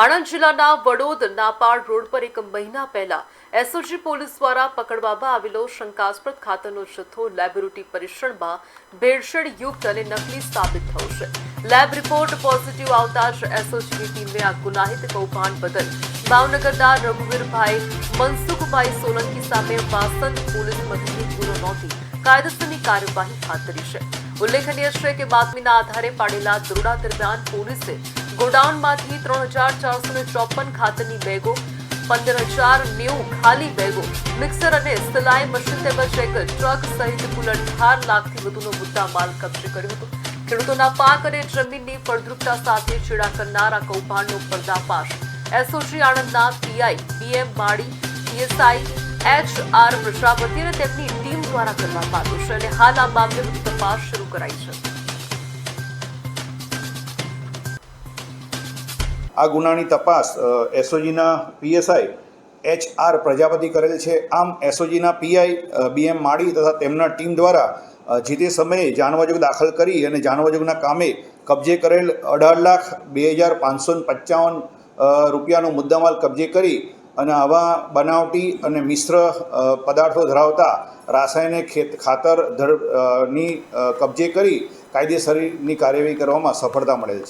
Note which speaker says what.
Speaker 1: આણંદ જિલ્લાના વડોદ નાપાડ રોડ પર એક મહિના પહેલા એસઓજી પોલીસ દ્વારા પકડવામાં આવેલો શંકાસ્પદ ખાતરનો જથ્થો લેબોરેટરી પરીક્ષણમાં ભેળસેળ યુક્ત અને નકલી સાબિત થયો છે। લેબ રિપોર્ટ પોઝિટિવ આવતા જ એસઓજીની ટીમે આ ગુનાહિત કૌભાંડ બદલ ભાવનગરના રઘુવીરભાઈ મનસુખભાઈ સોલંકી સામે વાસંદ પોલીસ મથકે ગુનો નોંધી કાયદેસરની કાર્યવાહી હાથ ધરી છે। ઉલ્લેખનીય છે કે બાતમીના આધારે પાડેલા દરોડા દરમિયાન પોલીસે ગોડાઉનમાંથી 3454 ખાતરની બેગો, 15090 ખાલી બેગો, મિક્સર અને સિલાઈ મશીન તેમજ એક ટ્રક સહિત કુલ 18 લાખથી વધુનો મુદ્દામાલ કબજે કર્યો હતો। ખેડૂતોના પાક અને જમીનની ફળદ્રુપતા સાથે ચેડા કરનાર આ કૌભાંડનો પર્દાફાશ એસઓજી આણંદના પીઆઈ બીએમ માળી, પીએસઆઈ HR પ્રજાપતિ અને તેમની ટીમ દ્વારા કરવામાં આવ્યો છે અને હાલ આ મામલે વધુ તપાસ શરૂ કરાઈ છે।
Speaker 2: આ ગુનાની તપાસ એસઓજીના પીએસઆઈ HR પ્રજાપતિ કરેલ છે। આમ એસઓજીના પીઆઈ બીએમ માળી તથા તેમના ટીમ દ્વારા જે તે સમયે જાનવાજોગ દાખલ કરી અને જાનવાજોગના કામે કબજે કરેલ 18,02,555 રૂપિયાનો મુદ્દામાલ કબજે કરી અને આવા બનાવટી અને મિશ્ર પદાર્થો ધરાવતા રાસાયણિક ખાતર ની કબજે કરી કાયદેસરની કાર્યવાહી કરવામાં સફળતા મળેલ છે।